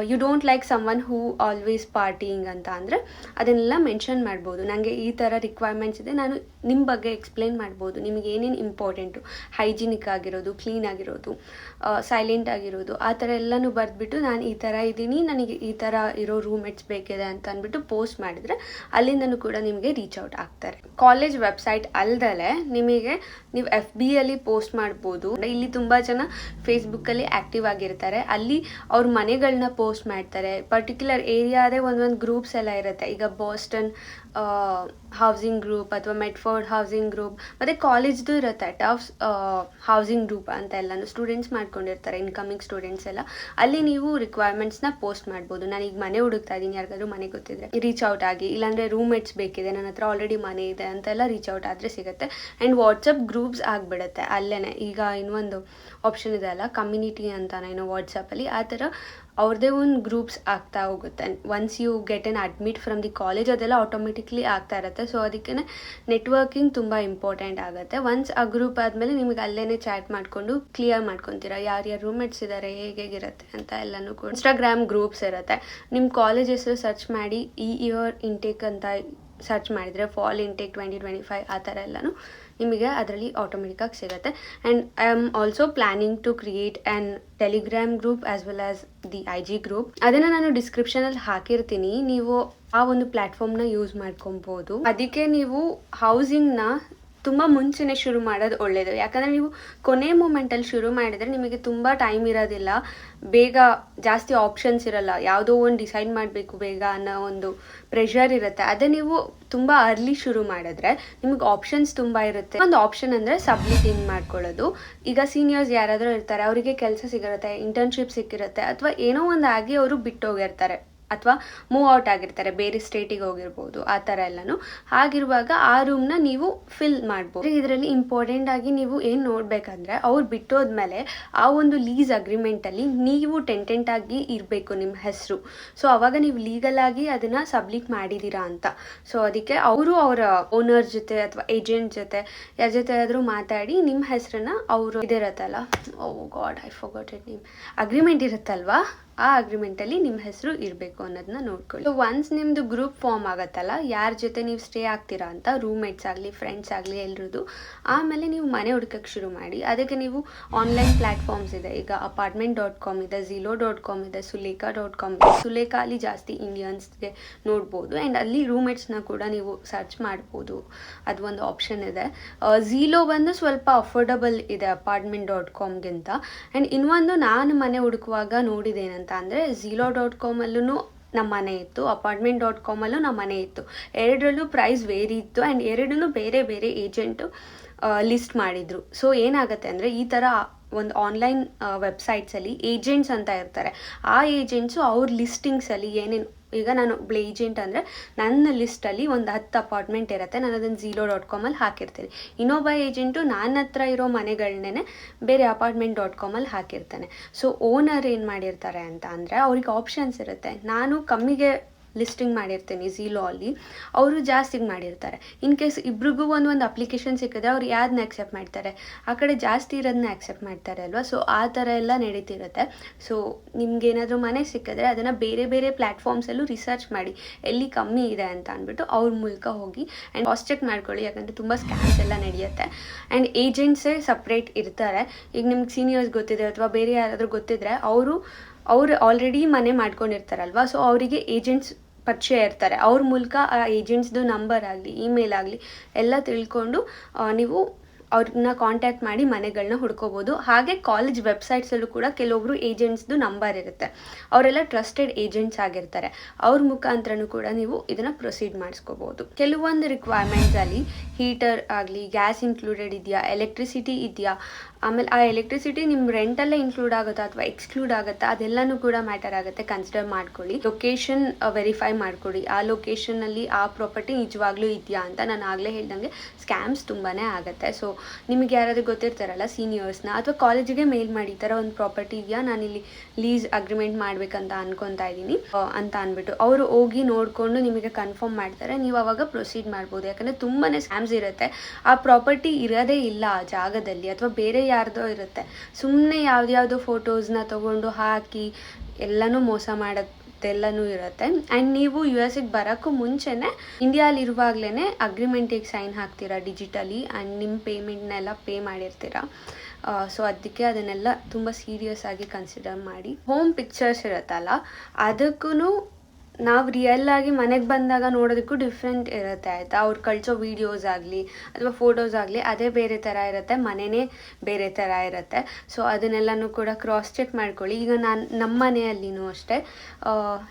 you don't like someone who always partying ಅಂತ ಅಂದರೆ ಅದನ್ನೆಲ್ಲ ಮೆನ್ಷನ್ ಮಾಡ್ಬೋದು. ನನಗೆ ಈ ಥರ ರಿಕ್ವೈರ್ಮೆಂಟ್ಸ್ ಇದೆ, ನಾನು ನಿಮ್ಮ ಬಗ್ಗೆ ಎಕ್ಸ್ಪ್ಲೇನ್ ಮಾಡ್ಬೋದು. ನಿಮಗೆ ಏನೇನು ಇಂಪಾರ್ಟೆಂಟು, ಹೈಜಿನಿಕ್ ಆಗಿರೋದು, ಕ್ಲೀನ್ ಆಗಿರೋದು, ಸೈಲೆಂಟ್ ಆಗಿರೋದು, ಆ ಥರ ಎಲ್ಲನೂ ಬರೆದ್ಬಿಟ್ಟು ನಾನು ಈ ಥರ ಇದ್ದೀನಿ, ನನಗೆ ಈ ಥರ ಇರೋ ರೂಮ್ಮೇಟ್ಸ್ ಬೇಕಿದೆ ಅಂತ ಅಂದ್ಬಿಟ್ಟು ಪೋಸ್ಟ್ ಮಾಡಿದರೆ ಅಲ್ಲಿಂದನೂ ಕೂಡ ನಿಮಗೆ ರೀಚ್ ಔಟ್ ಆಗ್ತಾರೆ. ಕಾಲೇಜ್ ವೆಬ್ಸೈಟ್ ಅಲ್ಲದೆ ನಿಮಗೆ ನೀವು FB ಪೋಸ್ಟ್ ಮಾಡ್ಬೋದು. ಇಲ್ಲಿ ತುಂಬ ಜನ ಫೇಸ್ಬುಕ್ಕಲ್ಲಿ ಆ್ಯಕ್ಟಿವ್ ಆಗಿರ್ತಾರೆ, ಅಲ್ಲಿ ಅವ್ರ ಮನೆಗಳನ್ನ ಪೋಸ್ಟ್ ಮಾಡ್ತಾರೆ. ಪರ್ಟಿಕ್ಯುಲರ್ ಏರಿಯಾದೇ ಒಂದೊಂದು ಗ್ರೂಪ್ಸ್ ಎಲ್ಲ ಇರುತ್ತೆ. ಈಗ ಬಾಸ್ಟನ್ ಹೌಸಿಂಗ್ ಗ್ರೂಪ್ ಅಥವಾ ಮೆಟ್ಫೋರ್ಡ್ ಹೌಸಿಂಗ್ ಗ್ರೂಪ್, ಮತ್ತು ಕಾಲೇಜ್ದು ಇರುತ್ತೆ ಟಫ್ಸ್ ಹೌಸಿಂಗ್ ಗ್ರೂಪ್ ಅಂತ ಎಲ್ಲನೂ ಸ್ಟೂಡೆಂಟ್ಸ್ ಮಾಡ್ಕೊಂಡಿರ್ತಾರೆ, ಇನ್ಕಮಿಂಗ್ ಸ್ಟೂಡೆಂಟ್ಸ್ ಎಲ್ಲ. ಅಲ್ಲಿ ನೀವು ರಿಕ್ವೈರ್ಮೆಂಟ್ಸ್ನ ಪೋಸ್ಟ್ ಮಾಡ್ಬೋದು. ನಾನು ಈಗ ಮನೆ ಹುಡುಕ್ತಾ ಇದ್ದೀನಿ, ಯಾರಿಗಾದ್ರೂ ಮನೆ ಗೊತ್ತಿದ್ರೆ ರೀಚ್ ಔಟ್ ಆಗಿ, ಇಲ್ಲಾಂದರೆ ರೂಮ್ಮೇಟ್ಸ್ ಬೇಕಿದೆ, ನನ್ನ ಹತ್ರ ಆಲ್ರೆಡಿ ಮನೆ ಇದೆ ಅಂತೆಲ್ಲ ರೀಚ್ ಔಟ್ ಆದರೆ ಸಿಗುತ್ತೆ. ಆ್ಯಂಡ್ ವಾಟ್ಸಪ್ ಗ್ರೂಪ್ಸ್ ಆಗಿಬಿಡುತ್ತೆ ಅಲ್ಲೇ. ಈಗ ಇನ್ನೊಂದು ಆಪ್ಷನ್ ಇದೆ ಅಲ್ಲ, ಕಮ್ಯುನಿಟಿ ಅಂತ ಏನೋ ವಾಟ್ಸಪ್ಪಲ್ಲಿ, ಆ ಥರ ಅವ್ರದ್ದೇ ಒಂದು ಗ್ರೂಪ್ಸ್ ಆಗ್ತಾ ಹೋಗುತ್ತೆ. Once you get an admit from the college ಅದೆಲ್ಲ ಆಟೋಮೆಟಿಕ್ಲಿ ಆಗ್ತಾ ಇರುತ್ತೆ. ಸೊ ಅದಕ್ಕೆ ನೆಟ್ವರ್ಕಿಂಗ್ ತುಂಬ ಇಂಪಾರ್ಟೆಂಟ್ ಆಗುತ್ತೆ. ಒನ್ಸ್ ಆ ಗ್ರೂಪ್ ಆದಮೇಲೆ ನಿಮಗೆ ಅಲ್ಲೇ ಚಾಟ್ ಮಾಡಿಕೊಂಡು ಕ್ಲಿಯರ್ ಮಾಡ್ಕೊತೀರಾ ಯಾರ್ಯಾರು ರೂಮ್ಮೇಟ್ಸ್ ಇದ್ದಾರೆ, ಹೇಗಿರುತ್ತೆ ಅಂತ ಎಲ್ಲನೂ ಕೂಡ. ಇನ್ಸ್ಟಾಗ್ರಾಮ್ ಗ್ರೂಪ್ಸ್ ಇರುತ್ತೆ. ನಿಮ್ಮ ಕಾಲೇಜ್ ಹೆಸರು ಸರ್ಚ್ ಮಾಡಿ ಈ ಇಯರ್ ಇಂಟೇಕ್ ಅಂತ ಸರ್ಚ್ ಮಾಡಿದರೆ ಫಾಲ್ ಇಂಟೇಕ್ 2025 ಆ ಥರ ಎಲ್ಲನೂ ನಿಮಗೆ ಅದರಲ್ಲಿ ಆಟೋಮೆಟಿಕ್ಕಾಗಿ ಸಿಗುತ್ತೆ. And I am also planning to create an Telegram group as well as the IG group. ಅದನ್ನು ನಾನು ಡಿಸ್ಕ್ರಿಪ್ಷನಲ್ಲಿ ಹಾಕಿರ್ತೀನಿ, ನೀವು ಆ ಒಂದು ಪ್ಲ್ಯಾಟ್ಫಾರ್ಮ್ನ ಯೂಸ್ ಮಾಡ್ಕೊಬೋದು. ಅದಕ್ಕೆ ನೀವು ಹೌಸಿಂಗ್ನ ತುಂಬ ಮುಂಚೆನೇ ಶುರು ಮಾಡೋದು ಒಳ್ಳೆಯದು. ಯಾಕಂದರೆ ನೀವು ಕೊನೆ ಮೂಮೆಂಟಲ್ಲಿ ಶುರು ಮಾಡಿದರೆ ನಿಮಗೆ ತುಂಬ ಟೈಮ್ ಇರೋದಿಲ್ಲ, ಬೇಗ ಜಾಸ್ತಿ ಆಪ್ಷನ್ಸ್ ಇರಲ್ಲ, ಯಾವುದೋ ಒಂದು ಡಿಸೈಡ್ ಮಾಡಬೇಕು ಬೇಗ ಅನ್ನೋ ಒಂದು ಪ್ರೆಷರ್ ಇರುತ್ತೆ. ಅದೇ ನೀವು ತುಂಬ ಅರ್ಲಿ ಶುರು ಮಾಡಿದ್ರೆ ನಿಮಗೆ ಆಪ್ಷನ್ಸ್ ತುಂಬ ಇರುತ್ತೆ. ಒಂದು ಆಪ್ಷನ್ ಅಂದರೆ ಸಬ್ಮಿಟಿಂಗ್ ಮಾಡ್ಕೊಳ್ಳೋದು. ಈಗ ಸೀನಿಯರ್ಸ್ ಯಾರಾದರೂ ಇರ್ತಾರೆ, ಅವರಿಗೆ ಕೆಲಸ ಸಿಗಿರುತ್ತೆ, ಇಂಟರ್ನ್ಶಿಪ್ ಸಿಕ್ಕಿರುತ್ತೆ, ಅಥವಾ ಏನೋ ಒಂದು ಆಗಿ ಅವರು ಬಿಟ್ಟೋಗಿರ್ತಾರೆ ಅಥವಾ ಮೂವ್ ಔಟ್ ಆಗಿರ್ತಾರೆ, ಬೇರೆ ಸ್ಟೇಟಿಗೆ ಹೋಗಿರ್ಬೋದು, ಆ ಥರ ಎಲ್ಲನೂ. ಹಾಗಿರುವಾಗ ಆ ರೂಮ್ನ ನೀವು ಫಿಲ್ ಮಾಡ್ಬೋದು. ಇದರಲ್ಲಿ ಇಂಪಾರ್ಟೆಂಟ್ ಆಗಿ ನೀವು ಏನು ನೋಡಬೇಕಂದ್ರೆ, ಅವ್ರು ಬಿಟ್ಟೋದ್ಮೇಲೆ ಆ ಒಂದು ಲೀಸ್ ಅಗ್ರಿಮೆಂಟಲ್ಲಿ ನೀವು ಟೆಂಟೆಂಟಾಗಿ ಇರಬೇಕು ನಿಮ್ಮ ಹೆಸರು. ಸೊ ಅವಾಗ ನೀವು ಲೀಗಲ್ ಆಗಿ ಅದನ್ನು ಸಬ್ಮಿಟ್ ಮಾಡಿದ್ದೀರಾ ಅಂತ. ಸೊ ಅದಕ್ಕೆ ಅವರು ಅವರ ಓನರ್ ಜೊತೆ ಅಥವಾ ಏಜೆಂಟ್ ಜೊತೆ ಯಾರ ಜೊತೆ ಆದರೂ ಮಾತಾಡಿ ನಿಮ್ಮ ಹೆಸರನ್ನ ಅವರು ಇದಿರುತ್ತಲ್ಲ, oh god I forgot it name, agreement ಇರುತ್ತಲ್ವಾ, ಆ ಅಗ್ರಿಮೆಂಟಲ್ಲಿ ನಿಮ್ಮ ಹೆಸರು ಇರಬೇಕು ಅನ್ನೋದನ್ನ ನೋಡ್ಕೊಳ್ಳಿ. ಸೊ ಒನ್ಸ್ ನಿಮ್ಮದು ಗ್ರೂಪ್ ಫಾರ್ಮ್ ಆಗುತ್ತಲ್ಲ, ಯಾರ ಜೊತೆ ನೀವು ಸ್ಟೇ ಆಗ್ತೀರಾ ಅಂತ, ರೂಮ್ಮೇಟ್ಸ್ ಆಗಲಿ ಫ್ರೆಂಡ್ಸ್ ಆಗಲಿ ಎಲ್ರದ್ದು, ಆಮೇಲೆ ನೀವು ಮನೆ ಹುಡ್ಕಕ್ಕೆ ಶುರು ಮಾಡಿ. ಅದಕ್ಕೆ ನೀವು ಆನ್ಲೈನ್ ಪ್ಲ್ಯಾಟ್ಫಾರ್ಮ್ಸ್ ಇದೆ, ಈಗ apartment.com ಇದೆ, zillow.com ಇದೆ, suleka.com ಇದೆ. ಸುಲೇಖಾ ಅಲ್ಲಿ ಜಾಸ್ತಿ ಇಂಡಿಯನ್ಸ್ಗೆ ನೋಡ್ಬೋದು, ಆ್ಯಂಡ್ ಅಲ್ಲಿ ರೂಮ್ಮೇಟ್ಸ್ನ ಕೂಡ ನೀವು ಸರ್ಚ್ ಮಾಡ್ಬೋದು, ಅದು ಒಂದು ಆಪ್ಷನ್ ಇದೆ. ಝೀಲೋ ಬಂದು ಸ್ವಲ್ಪ ಅಫೋರ್ಡಬಲ್ ಇದೆ apartment.comಗಿಂತ. ಆ್ಯಂಡ್ ಇನ್ನೊಂದು ನಾನು ಮನೆ ಹುಡುಕುವಾಗ ನೋಡಿದ್ದೇನಂತ ಅಂದರೆ, zillow.com ನಮ್ಮ ಮನೆ ಇತ್ತು, apartment.com ನಮ್ಮ ಮನೆ ಇತ್ತು. ಎರಡರಲ್ಲೂ ಪ್ರೈಸ್ ವೇರಿ ಇತ್ತು, ಆ್ಯಂಡ್ ಎರಡನ್ನೂ ಬೇರೆ ಬೇರೆ ಏಜೆಂಟು ಲಿಸ್ಟ್ ಮಾಡಿದರು. ಸೊ ಏನಾಗುತ್ತೆ ಅಂದರೆ, ಈ ಥರ ಒಂದು ಆನ್ಲೈನ್ ವೆಬ್ಸೈಟ್ಸಲ್ಲಿ ಏಜೆಂಟ್ಸ್ ಅಂತ ಇರ್ತಾರೆ. ಆ ಏಜೆಂಟ್ಸು ಅವ್ರ ಲಿಸ್ಟಿಂಗ್ಸಲ್ಲಿ ಏನೇನು, ಈಗ ನಾನು ಒಬ್ಳು ಏಜೆಂಟ್ ಅಂದರೆ ನನ್ನ ಲಿಸ್ಟಲ್ಲಿ ಒಂದು 10 ಅಪಾರ್ಟ್ಮೆಂಟ್ ಇರುತ್ತೆ, ನಾನು ಅದನ್ನು zillow.com ಹಾಕಿರ್ತೀನಿ. ಇನ್ನೊಬ್ಬ ಏಜೆಂಟು ನನ್ನ ಹತ್ರ ಇರೋ ಮನೆಗಳನ್ನೇ ಬೇರೆ apartment.com ಹಾಕಿರ್ತಾನೆ. ಸೊ ಓನರ್ ಏನು ಮಾಡಿರ್ತಾರೆ ಅಂತ ಅಂದರೆ, ಅವ್ರಿಗೆ ಆಪ್ಷನ್ಸ್ ಇರುತ್ತೆ. ನಾನು ಕಮ್ಮಿಗೆ ಲಿಸ್ಟಿಂಗ್ ಮಾಡಿರ್ತೀನಿ ಝೀಲೋ ಅಲ್ಲಿ, ಅವರು ಜಾಸ್ತಿಗೆ ಮಾಡಿರ್ತಾರೆ. ಇನ್ ಕೇಸ್ ಇಬ್ರಿಗೂ ಒಂದು ಅಪ್ಲಿಕೇಶನ್ ಸಿಕ್ಕಿದ್ರೆ ಅವ್ರು ಯಾವ್ದನ್ನ ಆಕ್ಸೆಪ್ಟ್ ಮಾಡ್ತಾರೆ, ಆ ಕಡೆ ಜಾಸ್ತಿ ಇರೋದನ್ನ ಆಕ್ಸೆಪ್ಟ್ ಮಾಡ್ತಾರೆ ಅಲ್ವಾ. ಸೊ ಆ ಥರ ಎಲ್ಲ ನಡೀತಿರುತ್ತೆ. ಸೊ ನಿಮ್ಗೇನಾದರೂ ಮನೆ ಸಿಕ್ಕಿದ್ರೆ ಅದನ್ನು ಬೇರೆ ಬೇರೆ ಪ್ಲ್ಯಾಟ್ಫಾರ್ಮ್ಸಲ್ಲೂ ರಿಸರ್ಚ್ ಮಾಡಿ, ಎಲ್ಲಿ ಕಮ್ಮಿ ಇದೆ ಅಂತ ಅಂದ್ಬಿಟ್ಟು ಅವ್ರ ಮೂಲಕ ಹೋಗಿ ಆ್ಯಂಡ್ ಕಾಸ್ಟ್ ಚೆಕ್ ಮಾಡ್ಕೊಳ್ಳಿ. ಯಾಕಂದರೆ ತುಂಬ ಸ್ಕ್ಯಾಮ್ಸ್ ಎಲ್ಲ ನಡೆಯುತ್ತೆ. ಆ್ಯಂಡ್ ಏಜೆಂಟ್ಸೇ ಸಪ್ರೇಟ್ ಇರ್ತಾರೆ. ಈಗ ನಿಮ್ಗೆ ಸೀನಿಯರ್ಸ್ ಗೊತ್ತಿದೆ ಅಥವಾ ಬೇರೆ ಯಾರಾದರೂ ಗೊತ್ತಿದ್ರೆ ಅವರು ಆಲ್ರೆಡಿ ಮನೆ ಮಾಡ್ಕೊಂಡಿರ್ತಾರಲ್ವ. ಸೊ ಅವರಿಗೆ ಏಜೆಂಟ್ಸ್ ಪರಿಚಯ ಇರ್ತಾರೆ, ಅವ್ರ ಮೂಲಕ ಆ ಏಜೆಂಟ್ಸ್ದು ನಂಬರ್ ಆಗಲಿ ಇಮೇಲ್ ಆಗಲಿ ಎಲ್ಲ ತಿಳ್ಕೊಂಡು ನೀವು ಅವ್ರನ್ನ ಕಾಂಟ್ಯಾಕ್ಟ್ ಮಾಡಿ ಮನೆಗಳನ್ನ ಹುಡ್ಕೋಬೋದು. ಹಾಗೆ ಕಾಲೇಜ್ ವೆಬ್ಸೈಟ್ಸಲ್ಲೂ ಕೂಡ ಕೆಲವೊಬ್ರು ಏಜೆಂಟ್ಸ್ದು ನಂಬರ್ ಇರುತ್ತೆ, ಅವರೆಲ್ಲ ಟ್ರಸ್ಟೆಡ್ ಏಜೆಂಟ್ಸ್ ಆಗಿರ್ತಾರೆ. ಅವ್ರ ಮುಖಾಂತರನೂ ಕೂಡ ನೀವು ಇದನ್ನು ಪ್ರೊಸೀಡ್ ಮಾಡಿಸ್ಕೋಬೋದು. ಕೆಲವೊಂದು ರಿಕ್ವೈರ್ಮೆಂಟ್ಸಲ್ಲಿ ಹೀಟರ್ ಆಗಲಿ, ಗ್ಯಾಸ್ ಇನ್ಕ್ಲೂಡೆಡ್ ಇದೆಯಾ, ಎಲೆಕ್ಟ್ರಿಸಿಟಿ ಇದೆಯಾ, ಆಮೇಲೆ ಆ ಎಲೆಕ್ಟ್ರಿಸಿಟಿ ನಿಮ್ಮ ರೆಂಟಲ್ಲೇ ಇನ್ಕ್ಲೂಡ್ ಆಗುತ್ತಾ ಅಥವಾ ಎಕ್ಸ್ಕ್ಲೂಡ್ ಆಗುತ್ತಾ, ಅದೆಲ್ಲನೂ ಕೂಡ ಮ್ಯಾಟರ್ ಆಗುತ್ತೆ. ಕನ್ಸಿಡರ್ ಮಾಡ್ಕೊಳ್ಳಿ. ಲೊಕೇಶನ್ ವೆರಿಫೈ ಮಾಡ್ಕೊಳ್ಳಿ, ಆ ಲೊಕೇಶನಲ್ಲಿ ಆ ಪ್ರಾಪರ್ಟಿ ನಿಜವಾಗ್ಲೂ ಇದೆಯಾ ಅಂತ. ನಾನು ಆಗಲೇ ಹೇಳ್ದಂಗೆ ಸ್ಕ್ಯಾಮ್ಸ್ ತುಂಬಾ ಆಗುತ್ತೆ. ಸೊ ನಿಮಗೆ ಯಾರಾದರೂ ಗೊತ್ತಿರ್ತಾರಲ್ಲ ಸೀನಿಯರ್ಸ್ನ, ಅಥವಾ ಕಾಲೇಜಿಗೆ ಮೇಲ್ ಮಾಡಿ, ಈ ಥರ ಒಂದು ಪ್ರಾಪರ್ಟಿ ಇದೆಯಾ, ನಾನಿಲ್ಲಿ ಲೀಸ್ ಅಗ್ರಿಮೆಂಟ್ ಮಾಡಬೇಕಂತ ಅನ್ಕೊತಾ ಇದ್ದೀನಿ ಅಂತ ಅಂದ್ಬಿಟ್ಟು ಅವರು ಹೋಗಿ ನೋಡಿಕೊಂಡು ನಿಮಗೆ ಕನ್ಫರ್ಮ್ ಮಾಡ್ತಾರೆ. ನೀವು ಅವಾಗ ಪ್ರೊಸೀಡ್ ಮಾಡ್ಬೋದು. ಯಾಕಂದರೆ ತುಂಬಾ ಸ್ಕ್ಯಾಮ್ಸ್ ಇರುತ್ತೆ. ಆ ಪ್ರಾಪರ್ಟಿ ಇರೋದೇ ಇಲ್ಲ ಆ ಜಾಗದಲ್ಲಿ, ಅಥವಾ ಬೇರೆ ಯಾರ್ದೋ ಇರುತ್ತೆ. ಸುಮ್ಮನೆ ಯಾವ್ದ್ಯಾವುದೋ ಫೋಟೋಸ್ನ ತೊಗೊಂಡು ಹಾಕಿ ಎಲ್ಲನೂ ಮೋಸ ಮಾಡೋದೆಲ್ಲನೂ ಇರುತ್ತೆ. ಆ್ಯಂಡ್ ನೀವು US ಬರೋಕ್ಕೂ ಮುಂಚೆನೇ ಇಂಡಿಯಾಲಿರುವಾಗಲೇ ಅಗ್ರಿಮೆಂಟಿಗೆ ಸೈನ್ ಹಾಕ್ತೀರಾ ಡಿಜಿಟಲಿ, ಆ್ಯಂಡ್ ನಿಮ್ಮ ಪೇಮೆಂಟ್ನೆಲ್ಲ ಪೇ ಮಾಡಿರ್ತೀರಾ. ಸೊ ಅದಕ್ಕೆ ಅದನ್ನೆಲ್ಲ ತುಂಬ ಸೀರಿಯಸ್ ಆಗಿ ಕನ್ಸಿಡರ್ ಮಾಡಿ. ಹೋಮ್ ಪಿಕ್ಚರ್ಸ್ ಇರುತ್ತಲ್ಲ, ಅದಕ್ಕೂ ನಾವು ರಿಯಲ್ ಆಗಿ ಮನೆಗೆ ಬಂದಾಗ ನೋಡೋದಕ್ಕೂ ಡಿಫ್ರೆಂಟ್ ಇರುತ್ತೆ ಆಯಿತಾ. ಅವ್ರು ಕಳಿಸೋ ವೀಡಿಯೋಸ್ ಆಗಲಿ ಅಥವಾ ಫೋಟೋಸ್ ಆಗಲಿ ಅದೇ ಬೇರೆ ಥರ ಇರುತ್ತೆ, ಮನೆಯೇ ಬೇರೆ ಥರ ಇರುತ್ತೆ. ಸೊ ಅದನ್ನೆಲ್ಲನೂ ಕೂಡ ಕ್ರಾಸ್ ಚೆಕ್ ಮಾಡ್ಕೊಳ್ಳಿ. ಈಗ ನಮ್ಮ ಮನೆಯಲ್ಲಿನೂ ಅಷ್ಟೇ,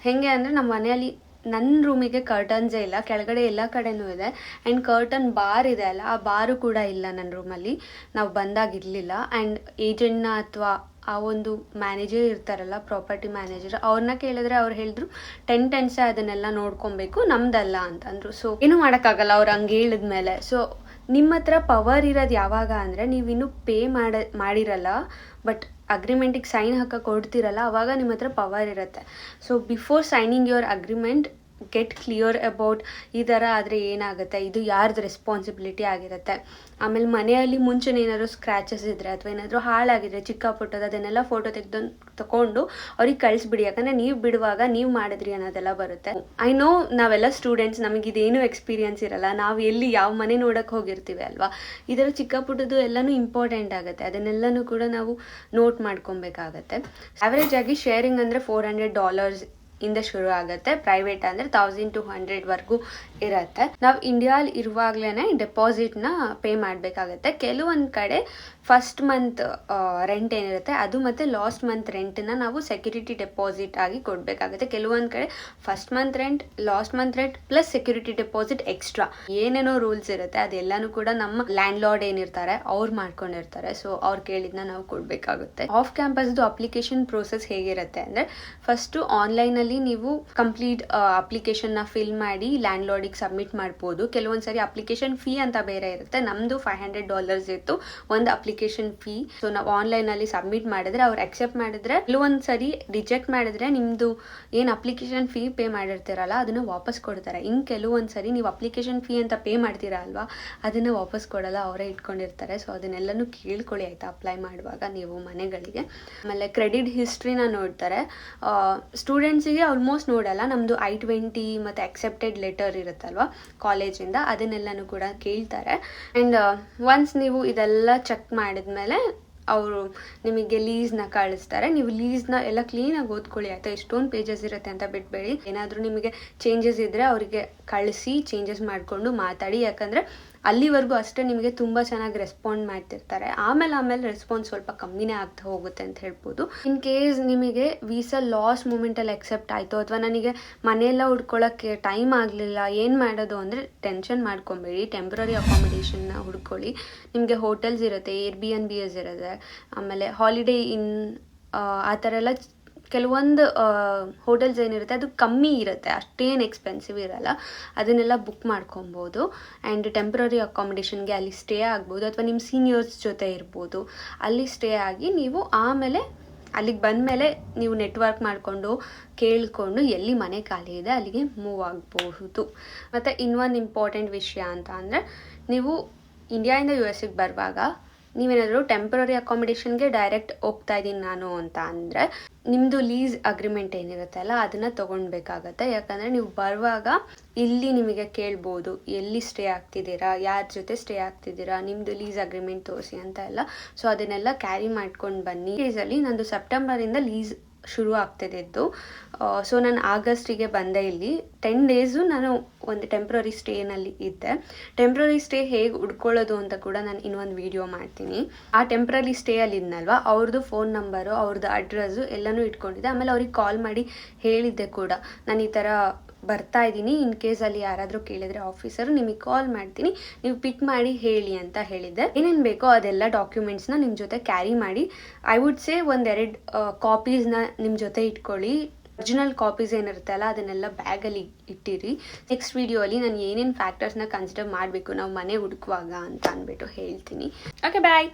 ಹೇಗೆ ಅಂದರೆ ನಮ್ಮ ಮನೆಯಲ್ಲಿ ನನ್ನ ರೂಮಿಗೆ ಕರ್ಟನ್ಸೇ ಇಲ್ಲ, ಕೆಳಗಡೆ ಎಲ್ಲ ಕಡೆನೂ ಇದೆ. ಆ್ಯಂಡ್ ಕರ್ಟನ್ ಬಾರ್ ಇದೆ ಅಲ್ಲ, ಆ ಬಾರು ಕೂಡ ಇಲ್ಲ ನನ್ನ ರೂಮಲ್ಲಿ, ನಾವು ಬಂದಾಗಿರಲಿಲ್ಲ. ಆ್ಯಂಡ್ ಏಜೆಂಟ್ನ ಅಥವಾ ಆ ಒಂದು ಮ್ಯಾನೇಜರ್ ಇರ್ತಾರಲ್ಲ, ಪ್ರಾಪರ್ಟಿ ಮ್ಯಾನೇಜರ್, ಅವ್ರನ್ನ ಕೇಳಿದ್ರೆ ಅವ್ರು ಹೇಳಿದ್ರು ಟೆನ್ಸೇ ಅದನ್ನೆಲ್ಲ ನೋಡ್ಕೊಬೇಕು, ನಮ್ದಲ್ಲ ಅಂತಂದರು. ಸೊ ಏನೂ ಮಾಡೋಕ್ಕಾಗಲ್ಲ ಅವ್ರು ಹಂಗೆ ಹೇಳಿದ್ಮೇಲೆ. ಸೊ ನಿಮ್ಮ ಹತ್ರ ಪವರ್ ಇರೋದು ಯಾವಾಗ ಅಂದರೆ, ನೀವಿನ್ನೂ ಪೇ ಮಾಡಿರಲ್ಲ ಬಟ್ ಅಗ್ರಿಮೆಂಟಿಗೆ ಸೈನ್ ಹಾಕಕ್ಕೆ ಕೊಡ್ತಿರಲ್ಲ, ಆವಾಗ ನಿಮ್ಮ ಹತ್ರ ಪವರ್ ಇರುತ್ತೆ. So before signing your agreement get clear about ಈ ಥರ ಆದರೆ ಏನಾಗುತ್ತೆ, ಇದು ಯಾರ್ದು ರೆಸ್ಪಾನ್ಸಿಬಿಲಿಟಿ ಆಗಿರುತ್ತೆ. ಆಮೇಲೆ ಮನೆಯಲ್ಲಿ ಮುಂಚೆನೇ ಏನಾದರೂ ಸ್ಕ್ರ್ಯಾಚಸ್ ಇದ್ದರೆ ಅಥವಾ ಏನಾದರೂ ಹಾಳಾಗಿದ್ರೆ ಚಿಕ್ಕ ಪುಟ್ಟದ, ಅದನ್ನೆಲ್ಲ ಫೋಟೋ ತಗೊಂಡು ಅವ್ರಿಗೆ ಕಳಿಸ್ಬಿಡಿ. ಯಾಕಂದರೆ ನೀವು ಬಿಡುವಾಗ ನೀವು ಮಾಡಿದ್ರಿ ಅನ್ನೋದೆಲ್ಲ ಬರುತ್ತೆ. ಐ ನೋ ನಾವೆಲ್ಲ ಸ್ಟೂಡೆಂಟ್ಸ್, ನಮಗಿದೇನೂ ಎಕ್ಸ್ಪೀರಿಯನ್ಸ್ ಇರಲ್ಲ, ನಾವು ಎಲ್ಲಿ ಯಾವ ಮನೆ ನೋಡೋಕ್ಕೆ ಹೋಗಿರ್ತೀವಿ ಅಲ್ವಾ. ಇದರ ಚಿಕ್ಕ ಪುಟ್ಟದ್ದು ಎಲ್ಲನೂ ಇಂಪಾರ್ಟೆಂಟ್ ಆಗುತ್ತೆ, ಅದನ್ನೆಲ್ಲನೂ ಕೂಡ ನಾವು ನೋಟ್ ಮಾಡ್ಕೊಬೇಕಾಗತ್ತೆ. ಆವ್ರೇಜ್ ಆಗಿ ಶೇರಿಂಗ್ ಅಂದರೆ $400 ಇಂದ ಶುರು ಆಗುತ್ತೆ. ಪ್ರೈವೇಟ್ ಅಂದರೆ 1200ವರೆಗೂ ಇರುತ್ತೆ. ನಾವು ಇಂಡಿಯಾಲ್ ಇರುವಾಗ್ಲೇ ಡೆಪಾಸಿಟ್ನ ಪೇ ಮಾಡಬೇಕಾಗತ್ತೆ. ಕೆಲವೊಂದು ಕಡೆ ಫಸ್ಟ್ ಮಂತ್ ರೆಂಟ್ ಏನಿರುತ್ತೆ ಅದು ಮತ್ತು ಲಾಸ್ಟ್ ಮಂತ್ ರೆಂಟನ್ನ ನಾವು ಸೆಕ್ಯೂರಿಟಿ ಡೆಪಾಸಿಟ್ ಆಗಿ ಕೊಡಬೇಕಾಗುತ್ತೆ. ಕೆಲವೊಂದು ಕಡೆ first month rent, last month rent plus security deposit extra ಏನೇನೋ ರೂಲ್ಸ್ ಇರುತ್ತೆ. ಅದೆಲ್ಲನೂ ಕೂಡ ನಮ್ಮ ಲ್ಯಾಂಡ್ ಲಾರ್ಡ್ ಏನಿರ್ತಾರೆ ಅವ್ರು ಮಾಡ್ಕೊಂಡಿರ್ತಾರೆ. ಸೊ ಅವ್ರು ಕೇಳಿದ್ನ ನಾವು ಕೊಡಬೇಕಾಗುತ್ತೆ. ಆಫ್ ಕ್ಯಾಂಪಸ್ದು ಅಪ್ಲಿಕೇಶನ್ ಪ್ರೋಸೆಸ್ ಹೇಗಿರುತ್ತೆ ಅಂದರೆ, ಫಸ್ಟು ಆನ್ಲೈನಲ್ಲಿ ನೀವು ಕಂಪ್ಲೀಟ್ ಅಪ್ಲಿಕೇಶನ್ನ ಫಿಲ್ ಮಾಡಿ ಲ್ಯಾಂಡ್ ಲಾರ್ಡಿಗೆ ಸಬ್ಮಿಟ್ ಮಾಡ್ಬೋದು. ಕೆಲವೊಂದ್ಸರಿ ಅಪ್ಲಿಕೇಶನ್ ಫೀ ಅಂತ ಬೇರೆ ಇರುತ್ತೆ. ನಮ್ಮದು $500 ಇತ್ತು ಒಂದು ಅಪ್ಲಿಕೇಶನ್ ಫೀ. ಸೊ ನಾವು ಆನ್ಲೈನಲ್ಲಿ ಸಬ್ಮಿಟ್ ಮಾಡಿದ್ರೆ ಅವ್ರು ಅಕ್ಸೆಪ್ಟ್ ಮಾಡಿದ್ರೆ, ಕೆಲವೊಂದ್ಸರಿ ರಿಜೆಕ್ಟ್ ಮಾಡಿದ್ರೆ ನಿಮ್ಮದು ಏನು ಅಪ್ಲಿಕೇಶನ್ ಫೀ ಪೇ ಮಾಡಿರ್ತೀರಲ್ಲ ಅದನ್ನು ವಾಪಸ್ ಕೊಡ್ತಾರೆ. ಇನ್ನು ಕೆಲವೊಂದ್ಸರಿ ನೀವು ಅಪ್ಲಿಕೇಶನ್ ಫೀ ಅಂತ ಪೇ ಮಾಡ್ತೀರಾ ಅಲ್ವಾ, ಅದನ್ನು ವಾಪಸ್ ಕೊಡಲ್ಲ, ಅವರೇ ಇಟ್ಕೊಂಡಿರ್ತಾರೆ. ಸೊ ಅದನ್ನೆಲ್ಲನೂ ಕೇಳ್ಕೊಳ್ಳಿ ಆಯಿತಾ ಅಪ್ಲೈ ಮಾಡುವಾಗ ನೀವು ಮನೆಗಳಿಗೆ. ಆಮೇಲೆ ಕ್ರೆಡಿಟ್ ಹಿಸ್ಟ್ರಿನ ನೋಡ್ತಾರೆ. ಸ್ಟೂಡೆಂಟ್ಸಿಗೆ ಆಲ್ಮೋಸ್ಟ್ ನೋಡಲ್ಲ, ನಮ್ಮದು I-20 ಮತ್ತು ಅಕ್ಸೆಪ್ಟೆಡ್ ಲೆಟರ್ ಇರುತ್ತಲ್ವ ಕಾಲೇಜಿಂದ, ಅದನ್ನೆಲ್ಲನೂ ಕೂಡ ಕೇಳ್ತಾರೆ. ಆ್ಯಂಡ್ ಒನ್ಸ್ ನೀವು ಇದೆಲ್ಲ ಚೆಕ್ ಮಾಡಿದ್ಮೇಲೆ ಅವರು ನಿಮಗೆ ಲೀಸ್ನ ಕಳಿಸ್ತಾರೆ. ನೀವು ಲೀಸ್ನ ಎಲ್ಲ ಕ್ಲೀನಾಗಿ ಓದ್ಕೊಳ್ಳಿ ಆಯಿತಾ. ಎಷ್ಟೊಂದು ಪೇಜಸ್ ಇರುತ್ತೆ ಅಂತ ಬಿಟ್ಬೇಡಿ. ಏನಾದರೂ ನಿಮಗೆ ಚೇಂಜಸ್ ಇದ್ದರೆ ಅವರಿಗೆ ಕಳಿಸಿ ಚೇಂಜಸ್ ಮಾಡಿಕೊಂಡು ಮಾತಾಡಿ. ಯಾಕಂದರೆ ಅಲ್ಲಿವರೆಗೂ ಅಷ್ಟೇ ನಿಮಗೆ ತುಂಬ ಚೆನ್ನಾಗಿ ರೆಸ್ಪಾಂಡ್ ಮಾಡ್ತಿರ್ತಾರೆ. ಆಮೇಲೆ ರೆಸ್ಪಾನ್ಸ್ ಸ್ವಲ್ಪ ಕಮ್ಮಿನೇ ಆಗ್ತಾ ಹೋಗುತ್ತೆ ಅಂತ ಹೇಳ್ಬೋದು. ಇನ್ ಕೇಸ್ ನಿಮಗೆ ವೀಸಾ ಲಾಸ್ಟ್ ಮೂಮೆಂಟಲ್ಲಿ ಅಕ್ಸೆಪ್ಟ್ ಆಯಿತು ಅಥವಾ ನನಗೆ ಮನೆಯೆಲ್ಲ ಹುಡ್ಕೊಳ್ಳೋಕ್ಕೆ ಟೈಮ್ ಆಗಲಿಲ್ಲ, ಏನು ಮಾಡೋದು ಅಂದರೆ ಟೆನ್ಷನ್ ಮಾಡ್ಕೊಬೇಡಿ. ಟೆಂಪ್ರರಿ ಅಕಾಮಿಡೇಷನ್ನ ಹುಡ್ಕೊಳ್ಳಿ. ನಿಮಗೆ ಹೋಟೆಲ್ಸ್ ಇರುತ್ತೆ, Airbnbs ಇರುತ್ತೆ, ಆಮೇಲೆ ಹಾಲಿಡೇ ಇನ್ ಆ ಥರ ಎಲ್ಲ ಕೆಲವೊಂದು ಹೋಟೆಲ್ಸ್ ಏನಿರುತ್ತೆ ಅದು ಕಮ್ಮಿ ಇರುತ್ತೆ, ಅಷ್ಟೇನು ಎಕ್ಸ್ಪೆನ್ಸಿವ್ ಇರಲ್ಲ. ಅದನ್ನೆಲ್ಲ ಬುಕ್ ಮಾಡ್ಕೊಬೋದು. ಆ್ಯಂಡ್ ಟೆಂಪ್ರರಿ ಅಕಾಮಿಡೇಷನ್ಗೆ ಅಲ್ಲಿ ಸ್ಟೇ ಆಗ್ಬೋದು ಅಥವಾ ನಿಮ್ಮ ಸೀನಿಯರ್ಸ್ ಜೊತೆ ಇರ್ಬೋದು. ಅಲ್ಲಿ ಸ್ಟೇ ಆಗಿ ನೀವು ಆಮೇಲೆ ಅಲ್ಲಿಗೆ ಬಂದಮೇಲೆ ನೀವು ನೆಟ್ವರ್ಕ್ ಮಾಡಿಕೊಂಡು ಕೇಳಿಕೊಂಡು ಎಲ್ಲಿ ಮನೆ ಖಾಲಿ ಇದೆ ಅಲ್ಲಿಗೆ ಮೂವ್ ಆಗಬಹುದು. ಮತ್ತು ಇನ್ನೊಂದು ಇಂಪಾರ್ಟೆಂಟ್ ವಿಷಯ ಅಂತ ಅಂದರೆ, ನೀವು ಇಂಡಿಯಾಯಿಂದ US ಬರುವಾಗ ನೀವೇನಾದರೂ ಟೆಂಪ್ರರಿ ಅಕಾಮಿಡೇಷನ್ಗೆ ಡೈರೆಕ್ಟ್ ಹೋಗ್ತಾ ಇದ್ದೀನಿ ನಾನು ಅಂತ ಅಂದರೆ, ನಿಮ್ಮದು ಲೀಸ್ ಅಗ್ರಿಮೆಂಟ್ ಏನಿರುತ್ತೆ ಅಲ್ಲ ಅದನ್ನು ತೊಗೊಳ್ಬೇಕಾಗತ್ತೆ. ಯಾಕಂದರೆ ನೀವು ಬರುವಾಗ ಇಲ್ಲಿ ನಿಮಗೆ ಕೇಳ್ಬೋದು ಎಲ್ಲಿ ಸ್ಟೇ ಆಗ್ತಿದ್ದೀರಾ, ಯಾರ ಜೊತೆ ಸ್ಟೇ ಆಗ್ತಿದ್ದೀರಾ, ನಿಮ್ಮದು ಲೀಸ್ ಅಗ್ರಿಮೆಂಟ್ ತೋರಿಸಿ ಅಂತ ಎಲ್ಲ. ಸೊ ಅದನ್ನೆಲ್ಲ ಕ್ಯಾರಿ ಮಾಡ್ಕೊಂಡು ಬನ್ನಿ. ಲೀಸಲ್ಲಿ ನಂದು ಸೆಪ್ಟೆಂಬರಿಂದ ಲೀಸ್ ಶುರು ಆಗ್ತಿದ್ದು. ಸೊ ನಾನು ಆಗಸ್ಟಿಗೆ ಬಂದೆ. ಇಲ್ಲಿ 10 ಡೇಸು ನಾನು ಒಂದು ಟೆಂಪ್ರರಿ ಸ್ಟೇನಲ್ಲಿ ಇದ್ದೆ. ಟೆಂಪ್ರರಿ ಸ್ಟೇ ಹೇಗೆ ಹುಡ್ಕೊಳ್ಳೋದು ಅಂತ ಕೂಡ ನಾನು ಇನ್ನೊಂದು ವಿಡಿಯೋ ಮಾಡ್ತೀನಿ. ಆ ಟೆಂಪ್ರರಿ ಸ್ಟೇಯಲ್ಲಿ ಇದ್ನಲ್ವ ಅವ್ರದ್ದು ಫೋನ್ ನಂಬರು, ಅವ್ರದ್ದು ಅಡ್ರೆಸ್ಸು ಎಲ್ಲನೂ ಇಟ್ಕೊಂಡಿದ್ದೆ. ಆಮೇಲೆ ಅವ್ರಿಗೆ ಕಾಲ್ ಮಾಡಿ ಹೇಳಿದ್ದೆ ಕೂಡ, ನಾನು ಈ ಥರ ಬರ್ತಾ ಇದ್ದೀನಿ, ಇನ್ ಕೇಸ್ ಅಲ್ಲಿ ಯಾರಾದರೂ ಕೇಳಿದರೆ ಆಫೀಸರು ನಿಮಗೆ ಕಾಲ್ ಮಾಡ್ತೀನಿ, ನೀವು ಪಿಕ್ ಮಾಡಿ ಹೇಳಿ ಅಂತ ಹೇಳಿದ್ದೆ. ಏನೇನು ಬೇಕೋ ಅದೆಲ್ಲ ಡಾಕ್ಯುಮೆಂಟ್ಸ್ನ ನಿಮ್ಮ ಜೊತೆ ಕ್ಯಾರಿ ಮಾಡಿ. ಐ ವುಡ್ ಸೇ 1-2 ಕಾಪೀಸ್ನ ನಿಮ್ಮ ಜೊತೆ ಇಟ್ಕೊಳ್ಳಿ. ಒರಿಜಿನಲ್ ಕಾಪೀಸ್ ಏನಿರುತ್ತೆ ಅಲ್ಲ ಅದನ್ನೆಲ್ಲ ಬ್ಯಾಗಲ್ಲಿ ಇಟ್ಟಿರಿ. ನೆಕ್ಸ್ಟ್ ವಿಡಿಯೋಲಿ ನಾನು ಏನೇನು ಫ್ಯಾಕ್ಟರ್ಸ್ನ ಕನ್ಸಿಡರ್ ಮಾಡಬೇಕು ನಾವು ಮನೆ ಹುಡುಕುವಾಗ ಅಂತ ಅಂದ್ಬಿಟ್ಟು ಹೇಳ್ತೀನಿ. ಓಕೆ, ಬಾಯ್.